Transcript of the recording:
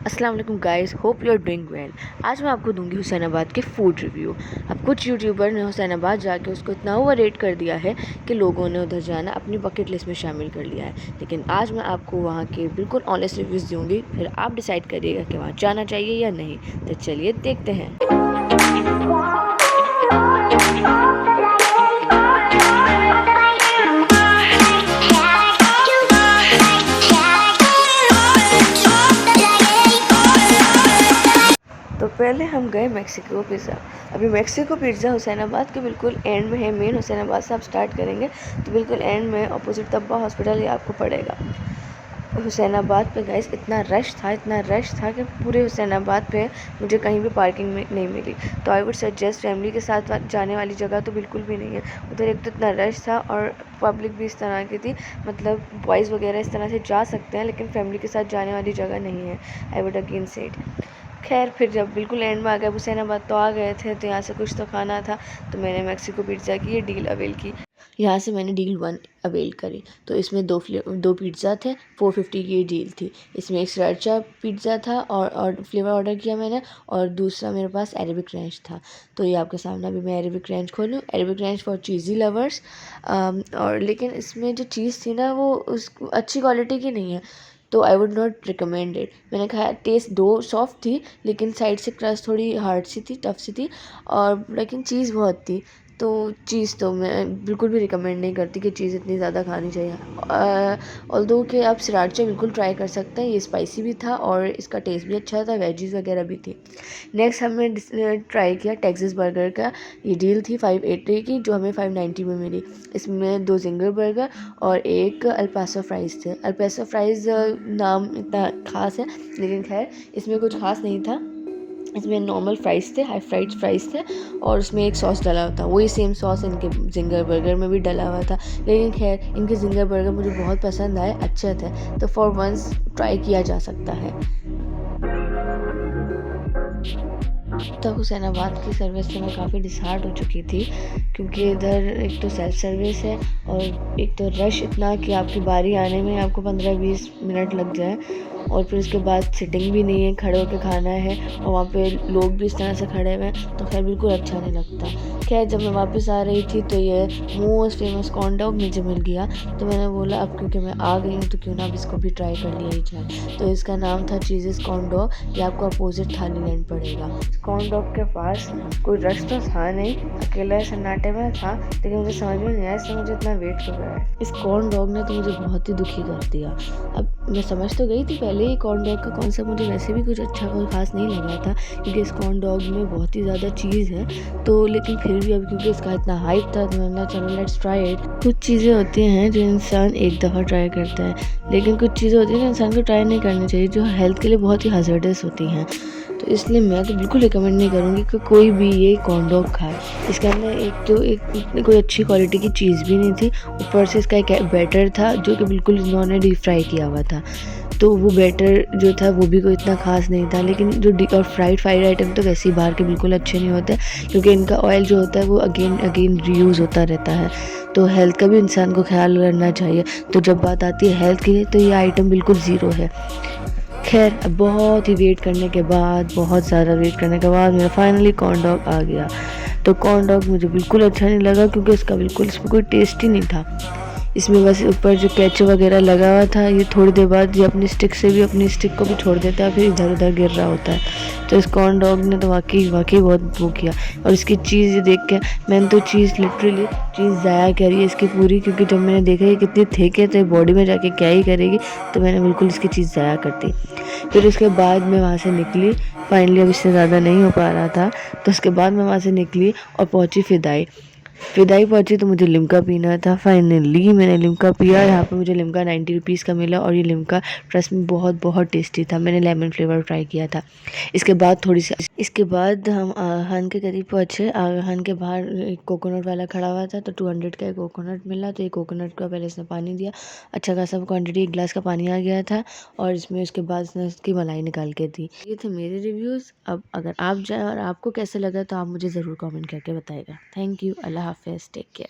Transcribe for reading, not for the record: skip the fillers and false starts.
अस्सलाम वालेकुम guys, hope you are doing well. आज मैं आपको दूंगी हुसैनाबाद के फूड रिव्यू। अब कुछ यूट्यूबर ने हुसैनाबाद जाके उसको इतना ओवर रेट कर दिया है कि लोगों ने उधर जाना अपनी बकेट लिस्ट में शामिल कर लिया है। लेकिन आज मैं आपको वहाँ के बिल्कुल ऑनेस्ट रिव्यूज़ दूंगी, फिर आप डिसाइड करिएगा कि वहाँ जाना चाहिए या नहीं। तो चलिए देखते हैं। तो पहले हम गए मैक्सिको पिज़्ज़ा। अभी मैक्सिको पिज़्ज़ा हुसैनाबाद के बिल्कुल एंड में है। मेन हुसैनाबाद से आप स्टार्ट करेंगे तो बिल्कुल एंड में अपोजिट तब्बा हॉस्पिटल ये आपको पड़ेगा। हुसैनाबाद पे गाइस इतना रश था कि पूरे हुसैनाबाद पे मुझे कहीं भी पार्किंग में नहीं मिली। तो आई वुड सजेस्ट फैमिली के साथ जाने वाली जगह तो बिल्कुल भी नहीं है उधर। एक तो इतना रश था और पब्लिक भी इस तरह की थी, मतलब बॉयज़ वगैरह इस तरह से जा सकते हैं लेकिन फैमिली के साथ जाने वाली जगह नहीं है। आई वुड अगेन से इट। खैर फिर जब बिल्कुल एंड में आ गए, हुसैनाबाद तो आ गए थे, तो यहाँ से कुछ तो खाना था तो मैंने मैक्सिको पिज़्ज़ा की ये डील अवेल की। यहाँ से मैंने डील 1 अवेल करी। तो इसमें दो पिज़्ज़ा थे, 450 की डील थी। इसमें एक सराचा पिज़्ज़ा था और फ्लेवर ऑर्डर किया मैंने, और दूसरा मेरे पास अरेबिक रैंच था। तो ये आपके सामने अभी मैं अरेबिक रैंच खोलूँ। Arabic ranch for cheesy lovers. और लेकिन इसमें जो चीज़ थी ना वो उस अच्छी क्वालिटी की नहीं है, तो I would not recommend it. मैंने खाया, टेस्ट दो सॉफ्ट थी लेकिन साइड से क्रस्ट थोड़ी हार्ड सी थी, टफ सी थी, और लेकिन चीज़ बहुत थी। तो चीज़ तो मैं बिल्कुल भी रिकमेंड नहीं करती कि चीज़ इतनी ज़्यादा खानी चाहिए। ऑल्दो कि आप सराचा बिल्कुल ट्राई कर सकते हैं, ये स्पाइसी भी था और इसका टेस्ट भी अच्छा था, वेजीज़ वगैरह भी थी। नेक्स्ट हमने ट्राई किया टेक्सास बर्गर का। ये डील थी 580 की जो हमें 590 में मिली। इसमें 2 जिंगर बर्गर और एक अल्पासो फ्राइज़ थे। अल्पासो फ्राइज़ नाम इतना ख़ास है लेकिन खैर इसमें कुछ ख़ास नहीं था। इसमें नॉर्मल फ्राइज़ थे, हाई फ्राइड फ्राइज़ थे, और उसमें एक सॉस डला हुआ था। वही सेम सॉस इनके जिंगर बर्गर में भी डला हुआ था। लेकिन खैर इनके जिंगर बर्गर मुझे बहुत पसंद आए, अच्छे थे, तो फॉर वंस ट्राई किया जा सकता है। तो हुसैनाबाद की सर्विस से मैं काफ़ी डिसहार्ट हो चुकी थी, क्योंकि इधर एक तो सेल्फ़ सर्विस है और एक तो रश इतना कि आपकी बारी आने में आपको 15-20 मिनट लग जाए, और फिर उसके बाद सिटिंग भी नहीं है, खड़े होकर खाना है, और वहाँ पे लोग भी इस तरह से खड़े हुए हैं, तो खैर बिल्कुल अच्छा नहीं लगता। खैर जब मैं वापस आ रही थी तो ये मोस्ट फेमस कॉर्न डॉग मुझे मिल गया, तो मैंने बोला अब क्योंकि मैं आ गई हूँ तो क्यों ना अब इसको भी ट्राई कर लिया ही जाए। तो इसका नाम था चीज़ेस कॉर्न डॉग। ये आपको अपोजिट थाली लैंड पड़ेगा। कॉर्न डॉग के पास कोई रश तो था नहीं, अकेला सन्नाटे में था, लेकिन मुझे समझ में नहीं आया इससे मुझे इतना वेट क्यों करा है। इस कॉर्न डॉग ने तो मुझे बहुत ही दुखी कर दिया। अब मैं समझ तो गई थी पहले ही कॉर्न डॉग का कॉन्सेप्ट मुझे वैसे भी कुछ अच्छा कोई खास नहीं लगा था, क्योंकि इस कॉर्न डॉग में बहुत ही ज़्यादा चीज़ है। तो लेकिन फिर भी अब क्योंकि इसका इतना हाइप था तो मैंने चलो लेट्स ट्राई इट। कुछ चीज़ें होती हैं जो इंसान एक दफ़ा ट्राई करता है, लेकिन कुछ चीज़ें होती हैं जो इंसान को ट्राई नहीं करनी चाहिए, जो हेल्थ के लिए बहुत ही हज़ार्डस होती हैं। तो इसलिए मैं तो बिल्कुल रिकमेंड नहीं करूँगी कि कोई भी ये कॉर्न डॉग खाए। इसके अंदर एक कोई अच्छी क्वालिटी की चीज़ भी नहीं थी, ऊपर से इसका एक बैटर था जो कि बिल्कुल इन्होंने डीप फ्राई किया हुआ था। तो वो बैटर जो था वो भी कोई इतना ख़ास नहीं था, लेकिन जो और फ्राइड आइटम तो वैसे ही बाहर के बिल्कुल अच्छे नहीं होते, क्योंकि इनका ऑयल जो होता है वो अगेन रीयूज़ होता रहता है। तो हेल्थ का भी इंसान को ख्याल रखना चाहिए। तो जब बात आती है हेल्थ की तो ये आइटम बिल्कुल ज़ीरो है। खैर बहुत ही वेट करने के बाद, बहुत ज़्यादा वेट करने के बाद मेरा फाइनली कॉर्न डॉग आ गया। तो कॉर्न डॉग मुझे बिल्कुल अच्छा नहीं लगा, क्योंकि इसमें कोई टेस्ट ही नहीं था। इसमें बस ऊपर जो केचप वगैरह लगा हुआ था, ये थोड़ी देर बाद ये अपनी स्टिक को भी छोड़ देता है, फिर इधर उधर गिर रहा होता है। तो इस कॉर्न डॉग ने तो वाकई बहुत वो किया। और इसकी चीज़ देख के मैंने तो लिटरली चीज़ ज़ाया करी है इसकी पूरी, क्योंकि जब मैंने देखा ये कितनी थिक है तो ये बॉडी में जाके क्या ही करेगी, तो मैंने बिल्कुल इसकी चीज़ ज़ाया कर दी। फिर उसके बाद मैं वहाँ से निकली, फाइनली अब इससे ज़्यादा नहीं हो पा रहा था, तो उसके बाद मैं वहाँ से निकली और पहुँची फिदाई पहुंची। तो मुझे लिम्का पीना था। फाइनली मैंने लिम्का पिया। यहाँ पे मुझे लिम्का 90 रुपीज़ का मिला, और ये लिम्का ट्रस्ट में बहुत टेस्टी था। मैंने लेमन फ्लेवर ट्राई किया था। इसके बाद हम आगाखान के करीब पहुँचे। आगाखान के बाहर एक कोकोनट वाला खड़ा हुआ था, तो 200 का एक कोकोनट मिला। तो एक कोकोनट का पहले इसने पानी दिया, अच्छा खासा क्वान्टिटी, 1 गिलास का पानी आ गया था, और इसमें उसके बाद इसने उसकी मलाई निकाल के दी। ये थे मेरे रिव्यूज़। अब अगर आप जाए और आपको कैसे लगा तो आप मुझे ज़रूर कमेंट करके बताइएगा। Thank you. अल्लाह हाफ़िज़, टेक केयर।